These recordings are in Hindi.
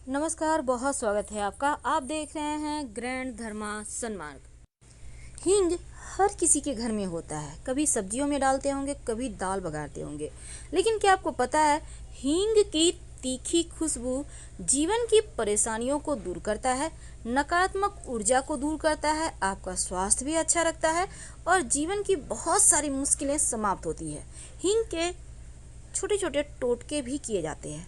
नमस्कार, बहुत स्वागत है आपका। आप देख रहे हैं ग्रैंड धर्मा सन्मार्ग। हींग हर किसी के घर में होता है। कभी सब्जियों में डालते होंगे, कभी दाल बघारते होंगे। लेकिन क्या आपको पता है, हींग की तीखी खुशबू जीवन की परेशानियों को दूर करता है, नकारात्मक ऊर्जा को दूर करता है, आपका स्वास्थ्य भी अच्छा रखता है और जीवन की बहुत सारी मुश्किलें समाप्त होती है। हींग के छोटे छोटे टोटके भी किए जाते हैं।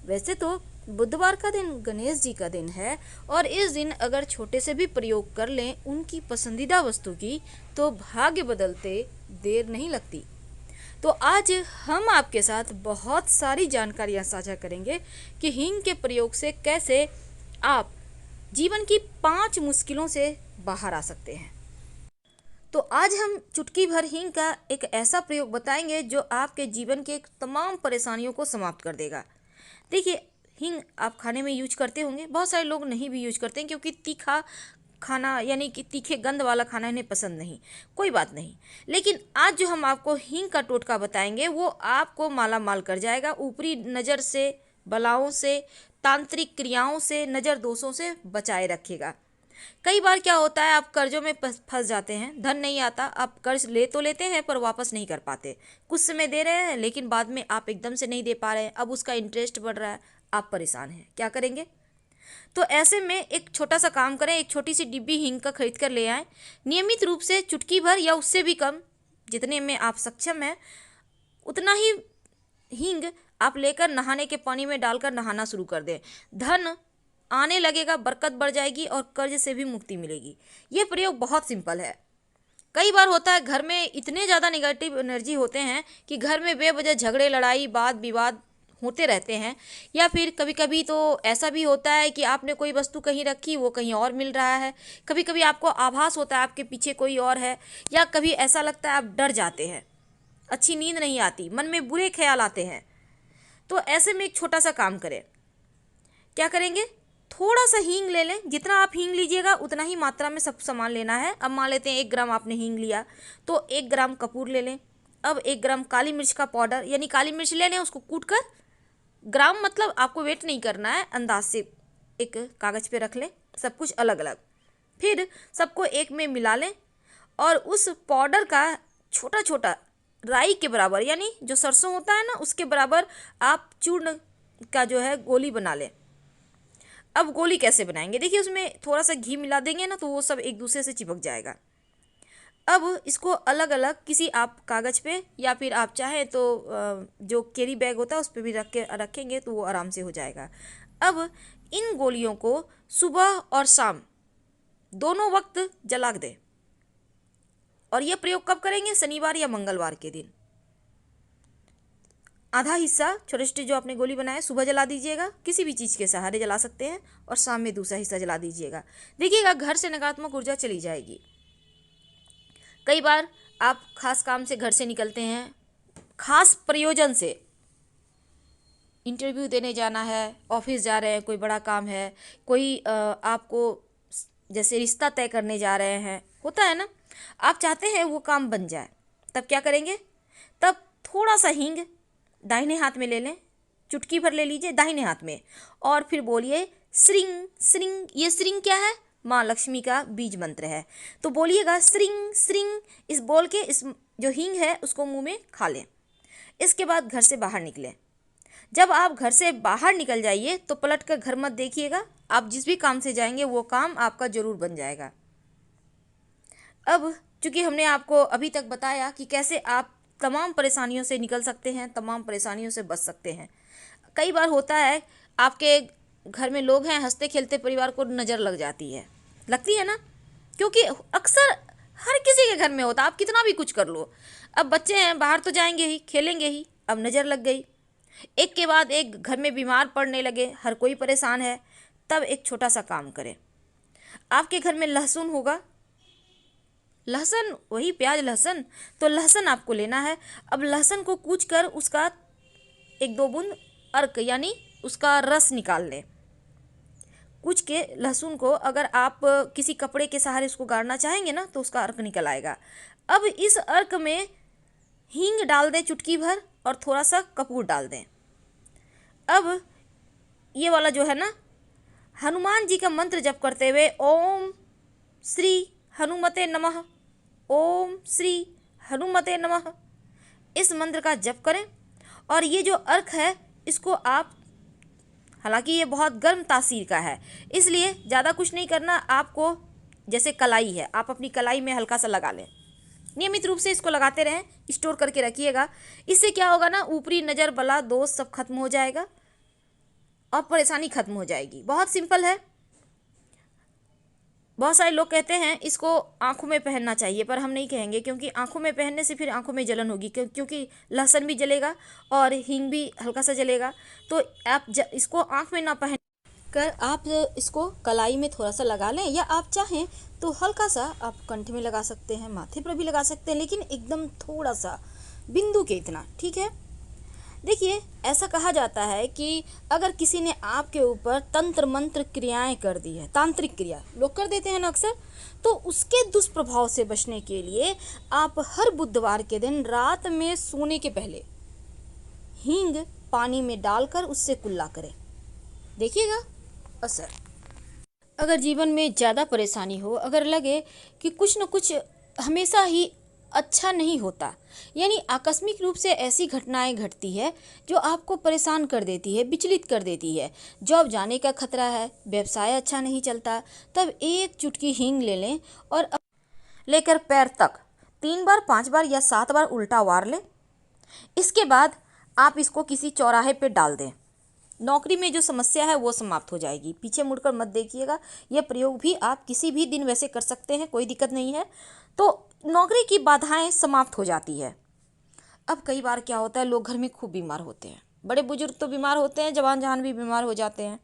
वैसे तो बुधवार का दिन गणेश जी का दिन है और इस दिन अगर छोटे से भी प्रयोग कर लें उनकी पसंदीदा वस्तु की, तो भाग्य बदलते देर नहीं लगती। तो आज हम आपके साथ बहुत सारी जानकारियां साझा करेंगे कि हींग के प्रयोग से कैसे आप जीवन की 5 मुश्किलों से बाहर आ सकते हैं। तो आज हम चुटकी भर हींग का एक ऐसा प्रयोग बताएंगे जो आपके जीवन के तमाम परेशानियों को समाप्त कर देगा। देखिए, हींग आप खाने में यूज करते होंगे, बहुत सारे लोग नहीं भी यूज करते हैं क्योंकि तीखा खाना यानी कि तीखे गंध वाला खाना इन्हें पसंद नहीं। कोई बात नहीं, लेकिन आज जो हम आपको हींग का टोटका बताएंगे वो आपको माला माल कर जाएगा। ऊपरी नज़र से, बलाओं से, तांत्रिक क्रियाओं से, नज़र दोषों से बचाए रखेगा। कई बार क्या होता है, आप कर्जों में फंस जाते हैं, धन नहीं आता, आप कर्ज ले तो लेते हैं पर वापस नहीं कर पाते। कुछ समय दे रहे हैं लेकिन बाद में आप एकदम से नहीं दे पा रहे हैं, अब उसका इंटरेस्ट बढ़ रहा है, आप परेशान हैं। क्या करेंगे? तो ऐसे में एक छोटा सा काम करें, एक छोटी सी डिब्बी हींग का खरीद कर ले आएँ। नियमित रूप से चुटकी भर या उससे भी कम, जितने में आप सक्षम हैं उतना ही हींग आप लेकर नहाने के पानी में डालकर नहाना शुरू कर दें। धन आने लगेगा, बरकत बढ़ जाएगी और कर्ज से भी मुक्ति मिलेगी। ये प्रयोग बहुत सिंपल है। कई बार होता है घर में इतने ज़्यादा निगेटिव एनर्जी होते हैं कि घर में बेवजह झगड़े, लड़ाई, वाद विवाद होते रहते हैं। या फिर कभी कभी तो ऐसा भी होता है कि आपने कोई वस्तु कहीं रखी, वो कहीं और मिल रहा है। कभी कभी आपको आभास होता है आपके पीछे कोई और है, या कभी ऐसा लगता है आप डर जाते हैं, अच्छी नींद नहीं आती, मन में बुरे ख्याल आते हैं। तो ऐसे में एक छोटा सा काम करें। क्या करेंगे? थोड़ा सा हींग ले लें। जितना आप हींग लीजिएगा उतना ही मात्रा में सब सामान लेना है। अब मान लेते हैं 1 ग्राम आपने हींग लिया, तो 1 ग्राम कपूर ले लें। अब 1 ग्राम काली मिर्च का पाउडर यानी काली मिर्च ले लें, उसको कूट कर, ग्राम मतलब आपको वेट नहीं करना है, अंदाज से एक कागज़ पे रख लें, सब कुछ अलग अलग। फिर सबको एक में मिला लें और उस पाउडर का छोटा छोटा राई के बराबर यानी जो सरसों होता है ना उसके बराबर आप चूर्ण का जो है गोली बना लें। अब गोली कैसे बनाएंगे? देखिए, उसमें थोड़ा सा घी मिला देंगे ना तो वो सब एक दूसरे से चिपक जाएगा। अब इसको अलग अलग किसी आप कागज़ पे या फिर आप चाहें तो जो कैरी बैग होता है उस पर भी रखेंगे तो वो आराम से हो जाएगा। अब इन गोलियों को सुबह और शाम दोनों वक्त जला दें। और ये प्रयोग कब करेंगे? शनिवार या मंगलवार के दिन। आधा हिस्सा छोटे छोटे जो आपने गोली बनाए सुबह जला दीजिएगा, किसी भी चीज़ के सहारे जला सकते हैं, और शाम में दूसरा हिस्सा जला दीजिएगा। देखिएगा घर से नकारात्मक ऊर्जा चली जाएगी। कई बार आप खास काम से घर से निकलते हैं, खास प्रयोजन से, इंटरव्यू देने जाना है, ऑफिस जा रहे हैं, कोई बड़ा काम है, कोई आपको जैसे रिश्ता तय करने जा रहे हैं, होता है ना, आप चाहते हैं वो काम बन जाए, तब क्या करेंगे? तब थोड़ा सा हींग दाहिने हाथ में ले लें, चुटकी भर ले लीजिए दाहिने हाथ में, और फिर बोलिए श्रिंग श्रिंग। ये श्रिंग क्या है? माँ लक्ष्मी का बीज मंत्र है। तो बोलिएगा श्रिंग श्रिंग, इस बोल के इस जो हींग है उसको मुंह में खा लें। इसके बाद घर से बाहर निकलें। जब आप घर से बाहर निकल जाइए तो पलट कर घर मत देखिएगा। आप जिस भी काम से जाएंगे वो काम आपका जरूर बन जाएगा। अब चूंकि हमने आपको अभी तक बताया कि कैसे आप तमाम परेशानियों से निकल सकते हैं, तमाम परेशानियों से बच सकते हैं। कई बार होता है आपके घर में लोग हैं, हंसते खेलते परिवार को नज़र लग जाती है, लगती है ना, क्योंकि अक्सर हर किसी के घर में होता है, आप कितना भी कुछ कर लो। अब बच्चे हैं, बाहर तो जाएंगे ही, खेलेंगे ही, अब नज़र लग गई। एक के बाद एक घर में बीमार पड़ने लगे, हर कोई परेशान है। तब एक छोटा सा काम करें। आपके घर में लहसुन होगा, लहसुन वही प्याज लहसुन, तो लहसुन आपको लेना है। अब लहसुन को कूच कर उसका 1-2 बूंद अर्क यानी उसका रस निकाल लें। कूच के लहसुन को अगर आप किसी कपड़े के सहारे उसको गाड़ना चाहेंगे ना तो उसका अर्क निकल आएगा। अब इस अर्क में हींग डाल दें चुटकी भर और थोड़ा सा कपूर डाल दें। अब ये वाला जो है ना हनुमान जी का मंत्र जप करते हुए ओम श्री हनुमते नमः, ओम श्री हनुमते नमः, इस मंत्र का जप करें। और ये जो अर्घ है इसको आप, हालांकि ये बहुत गर्म तासीर का है इसलिए ज़्यादा कुछ नहीं करना आपको। जैसे कलाई है, आप अपनी कलाई में हल्का सा लगा लें, नियमित रूप से इसको लगाते रहें, स्टोर करके रखिएगा। इससे क्या होगा ना, ऊपरी नज़र बला दोष सब खत्म हो जाएगा और परेशानी खत्म हो जाएगी। बहुत सिंपल है। बहुत सारे लोग कहते हैं इसको आंखों में पहनना चाहिए, पर हम नहीं कहेंगे, क्योंकि आंखों में पहनने से फिर आंखों में जलन होगी, क्योंकि लहसुन भी जलेगा और हींग भी हल्का सा जलेगा। तो आप इसको आंख में ना पहन कर आप इसको कलाई में थोड़ा सा लगा लें, या आप चाहें तो हल्का सा आप कंठ में लगा सकते हैं, माथे पर भी लगा सकते हैं, लेकिन एकदम थोड़ा सा, बिंदु के इतना, ठीक है। देखिए, ऐसा कहा जाता है कि अगर किसी ने आपके ऊपर तंत्र मंत्र क्रियाएं कर दी है, तांत्रिक क्रिया लोग कर देते हैं ना अक्सर, तो उसके दुष्प्रभाव से बचने के लिए आप हर बुधवार के दिन रात में सोने के पहले हींग पानी में डालकर उससे कुल्ला करें, देखिएगा असर। अगर जीवन में ज़्यादा परेशानी हो, अगर लगे कि कुछ न कुछ हमेशा ही अच्छा नहीं होता, यानी आकस्मिक रूप से ऐसी घटनाएं घटती है जो आपको परेशान कर देती है, विचलित कर देती है, जॉब जाने का खतरा है, व्यवसाय अच्छा नहीं चलता, तब एक चुटकी हींग ले लें और लेकर पैर तक 3 बार 5 बार या 7 बार उल्टा वार लें। इसके बाद आप इसको किसी चौराहे पे डाल दें। नौकरी में जो समस्या है वो समाप्त हो जाएगी। पीछे मुड़कर मत देखिएगा। यह प्रयोग भी आप किसी भी दिन वैसे कर सकते हैं, कोई दिक्कत नहीं है। तो नौकरी की बाधाएं समाप्त हो जाती है। अब कई बार क्या होता है, लोग घर में खूब बीमार होते हैं, बड़े बुजुर्ग तो बीमार होते हैं, जवान जहान भी बीमार हो जाते हैं,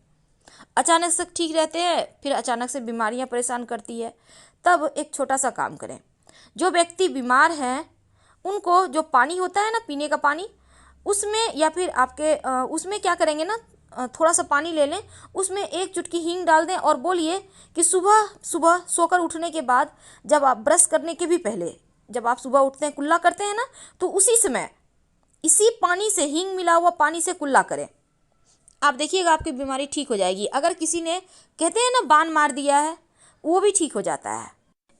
अचानक से ठीक रहते हैं, फिर अचानक से बीमारियां परेशान करती है। तब एक छोटा सा काम करें। जो व्यक्ति बीमार हैं उनको जो पानी होता है ना, पीने का पानी, उसमें या फिर आपके उसमें क्या करेंगे ना, थोड़ा सा पानी ले लें, उसमें एक चुटकी हींग डाल दें और बोलिए कि सुबह सुबह सोकर उठने के बाद, जब आप ब्रश करने के भी पहले, जब आप सुबह उठते हैं, कुल्ला करते हैं ना, तो उसी समय इसी पानी से, हींग मिला हुआ पानी से कुल्ला करें। आप देखिएगा आपकी बीमारी ठीक हो जाएगी। अगर किसी ने, कहते हैं ना, बाण मार दिया है, वो भी ठीक हो जाता है।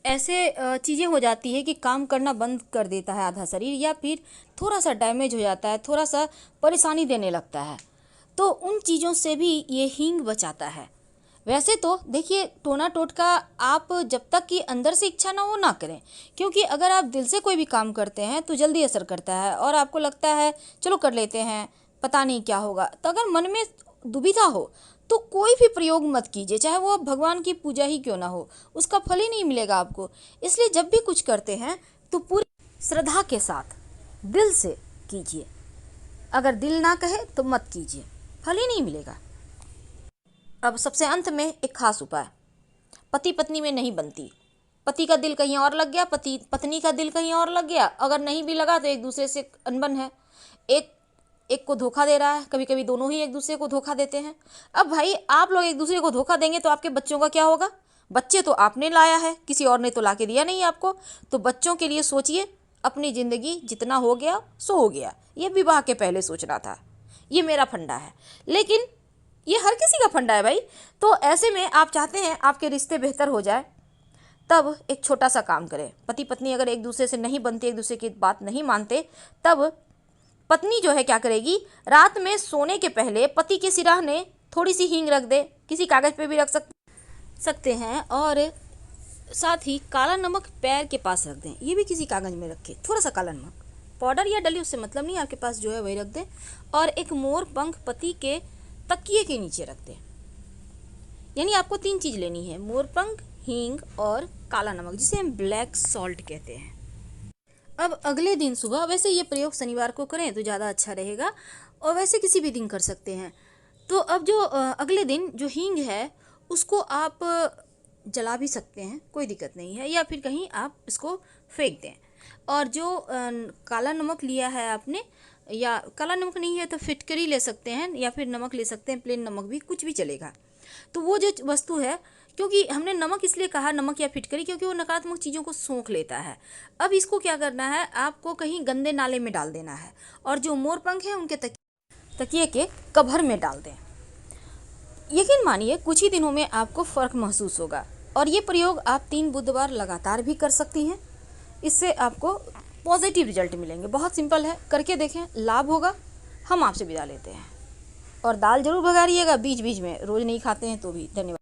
ऐसे चीज़ें हो जाती है कि काम करना बंद कर देता है आधा शरीर, या फिर थोड़ा सा डैमेज हो जाता है, थोड़ा सा परेशानी देने लगता है, तो उन चीज़ों से भी ये हींग बचाता है। वैसे तो देखिए, टोना टोटका आप जब तक कि अंदर से इच्छा ना हो ना करें, क्योंकि अगर आप दिल से कोई भी काम करते हैं तो जल्दी असर करता है और आपको लगता है चलो कर लेते हैं, पता नहीं क्या होगा। तो अगर मन में दुविधा हो तो कोई भी प्रयोग मत कीजिए, चाहे वो भगवान की पूजा ही क्यों ना हो, उसका फल ही नहीं मिलेगा आपको। इसलिए जब भी कुछ करते हैं तो पूरी श्रद्धा के साथ दिल से कीजिए। अगर दिल ना कहे तो मत कीजिए, फल ही नहीं मिलेगा। अब सबसे अंत में एक खास उपाय, पति पत्नी में नहीं बनती, पति का दिल कहीं और लग गया, पत्नी का दिल कहीं और लग गया, अगर नहीं भी लगा तो एक दूसरे से अनबन है, एक को धोखा दे रहा है, कभी कभी दोनों ही एक दूसरे को धोखा देते हैं। अब भाई, आप लोग एक दूसरे को धोखा देंगे तो आपके बच्चों का क्या होगा? बच्चे तो आपने लाया है, किसी और ने तो ला के दिया नहीं आपको। तो बच्चों के लिए सोचिए, अपनी ज़िंदगी जितना हो गया सो हो गया, ये विवाह के पहले सोचना था। ये मेरा फंडा है, लेकिन ये हर किसी का फंडा है भाई। तो ऐसे में आप चाहते हैं आपके रिश्ते बेहतर हो जाए, तब एक छोटा सा काम करें। पति पत्नी अगर एक दूसरे से नहीं बनते, एक दूसरे की बात नहीं मानते, तब पत्नी जो है क्या करेगी, रात में सोने के पहले पति के सिरहाने थोड़ी सी हींग रख दे, किसी कागज़ पे भी रख सकते हैं, और साथ ही काला नमक पैर के पास रख दें, ये भी किसी कागज़ में रखें, थोड़ा सा काला नमक, पाउडर या डली उससे मतलब नहीं, आपके पास जो है वही रख दें। और एक मोर पंख पति के तकिए के नीचे रख दें। यानी आपको 3 चीज़ लेनी है, मोर पंख, हींग और काला नमक, जिसे हम ब्लैक सॉल्ट कहते हैं। अब अगले दिन सुबह, वैसे ये प्रयोग शनिवार को करें तो ज़्यादा अच्छा रहेगा, और वैसे किसी भी दिन कर सकते हैं। तो अब जो अगले दिन जो हींग है उसको आप जला भी सकते हैं, कोई दिक्कत नहीं है, या फिर कहीं आप इसको फेंक दें। और जो काला नमक लिया है आपने, या काला नमक नहीं है तो फिटकरी ले सकते हैं, या फिर नमक ले सकते हैं, प्लेन नमक भी, कुछ भी चलेगा। तो वो जो वस्तु है, क्योंकि हमने नमक इसलिए कहा, नमक या फिटकरी, क्योंकि वो नकारात्मक चीज़ों को सोख लेता है। अब इसको क्या करना है, आपको कहीं गंदे नाले में डाल देना है, और जो मोर पंख है उनके तकिए के कवर में डाल दें। यकीन मानिए कुछ ही दिनों में आपको फ़र्क महसूस होगा। और ये प्रयोग आप 3 बुधवार लगातार भी कर सकती हैं। इससे आपको पॉजिटिव रिजल्ट मिलेंगे। बहुत सिंपल है, करके देखें, लाभ होगा। हम आपसे विदा लेते हैं। और दाल ज़रूर भगारिएगा बीच बीच में, रोज़ नहीं खाते हैं तो भी। धन्यवाद।